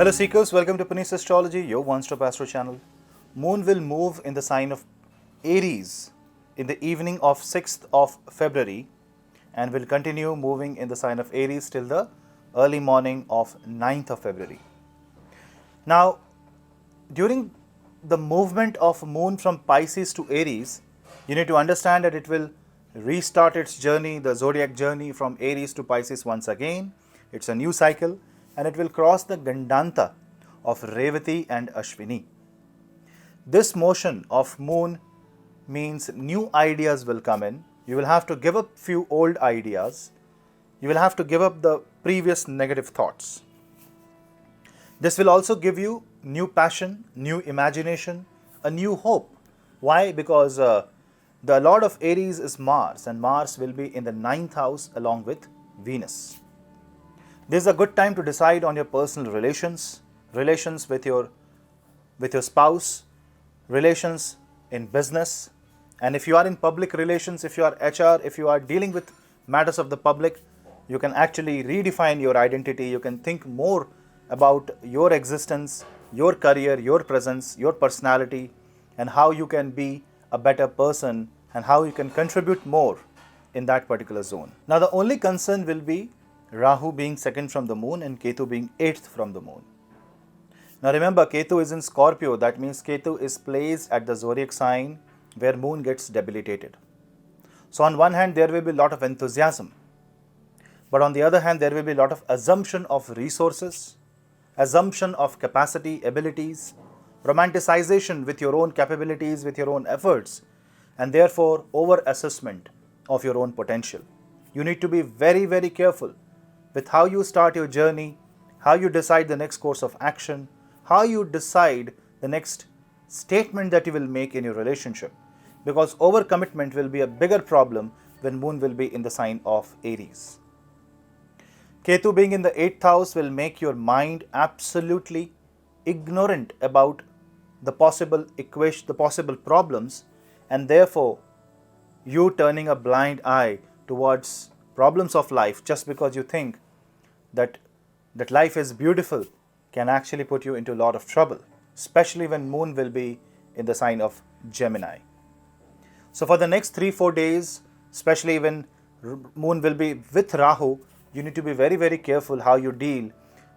Hello seekers, welcome to Punneit Astrology, your one-stop astro channel. Moon will move in the sign of Aries in the evening of 6th of February and will continue moving in the sign of Aries till the early morning of 9th of February. Now, during the movement of Moon from Pisces to Aries, you need to understand that it will restart its journey, the zodiac journey from Aries to Pisces once again. It's a new cycle and it will cross the Gandanta of Revati and Ashwini. This motion of Moon means new ideas will come in. You will have to give up few old ideas. You will have to give up the previous negative thoughts. This will also give you new passion, new imagination, a new hope. Why? Because the Lord of Aries is Mars, and Mars will be in the 9th house along with Venus. This is a good time to decide on your personal relations with your spouse, relations in business, and if you are in public relations, if you are HR, if you are dealing with matters of the public, you can actually redefine your identity. You can think more about your existence, your career, your presence, your personality, and how you can be a better person and how you can contribute more in that particular zone. Now, the only concern will be Rahu being second from the moon and Ketu being 8th from the moon. Now remember, Ketu is in Scorpio. That means Ketu is placed at the zodiac sign where moon gets debilitated. So on one hand, there will be a lot of enthusiasm. But on the other hand, there will be a lot of assumption of resources, assumption of capacity, abilities, romanticization with your own capabilities, with your own efforts, and therefore over-assessment of your own potential. You need to be very, very careful with how you start your journey, how you decide the next course of action, how you decide the next statement that you will make in your relationship. Because overcommitment will be a bigger problem when moon will be in the sign of Aries. Ketu being in the 8th house will make your mind absolutely ignorant about the possible equation, the possible problems, and therefore you turning a blind eye towards problems of life just because you think that life is beautiful can actually put you into a lot of trouble, especially when moon will be in the sign of Gemini. So for the next 3-4 days, especially when moon will be with Rahu, you need to be very, very careful how you deal,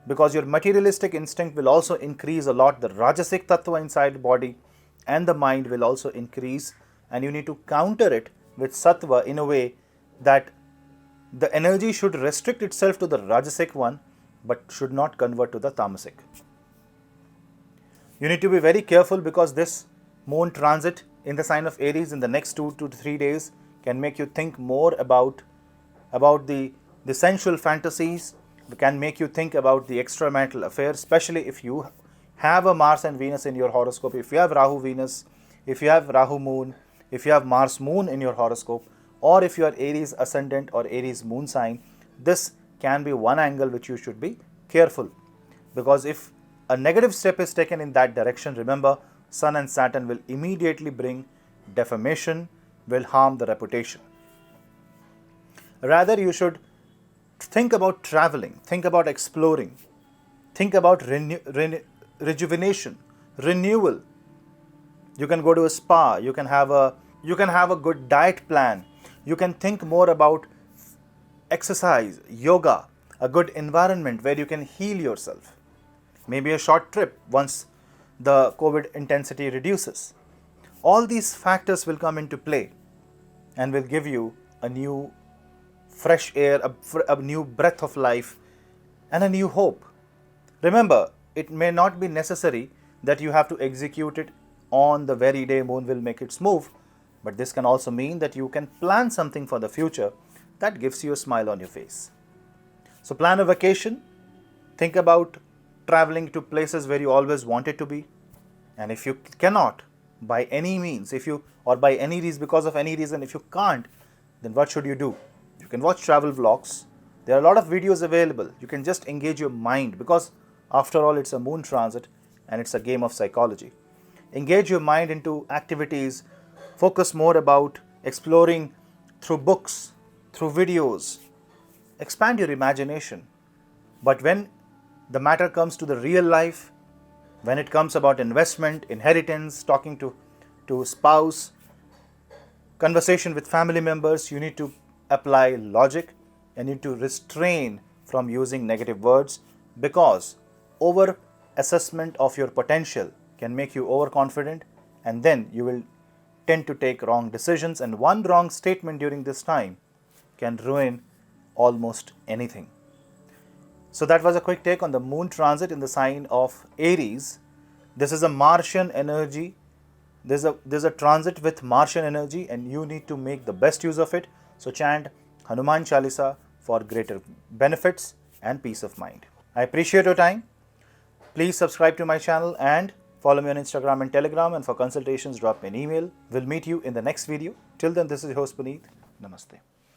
because your materialistic instinct will also increase a lot. The Rajasic Tattva inside the body and the mind will also increase, and you need to counter it with Sattva in a way that the energy should restrict itself to the Rajasic one, but should not convert to the Tamasic. You need to be very careful because this moon transit in the sign of Aries in the next 2 to 3 days can make you think more about the sensual fantasies, can make you think about the extramarital affairs, especially if you have a Mars and Venus in your horoscope, if you have Rahu Venus, if you have Rahu Moon, if you have Mars Moon in your horoscope, or if you are Aries Ascendant or Aries Moon sign. This can be one angle which you should be careful, because if a negative step is taken in that direction, remember, Sun and Saturn will immediately bring defamation, will harm the reputation. Rather, you should think about traveling, think about exploring, think about rejuvenation, renewal. You can go to a spa, you can have a good diet plan, you can think more about exercise, yoga, a good environment where you can heal yourself. Maybe a short trip once the COVID intensity reduces. All these factors will come into play and will give you a new fresh air, a new breath of life and a new hope. Remember, it may not be necessary that you have to execute it on the very day moon will make its move, but this can also mean that you can plan something for the future that gives you a smile on your face. So plan a vacation, think about traveling to places where you always wanted to be, and if you cannot by any means, by any reason, because of any reason, if you can't, then what should you do? You can watch travel vlogs. There are a lot of videos available. You can just engage your mind, because after all it's a moon transit and it's a game of psychology. Engage your mind into activities, focus more about exploring through books, through videos, expand your imagination. But when the matter comes to the real life, when it comes about investment, inheritance, talking to spouse, conversation with family members, you need to apply logic and you need to restrain from using negative words, because over assessment of your potential can make you overconfident, and then you will tend to take wrong decisions, and one wrong statement during this time can ruin almost anything. So that was a quick take on the moon transit in the sign of Aries. This is a Martian energy. There's a transit with Martian energy, and you need to make the best use of it. So chant Hanuman Chalisa for greater benefits and peace of mind. I appreciate your time. Please subscribe to my channel and follow me on Instagram and Telegram. And for consultations, drop me an email. We'll meet you in the next video. Till then, this is your host Puneet. Namaste.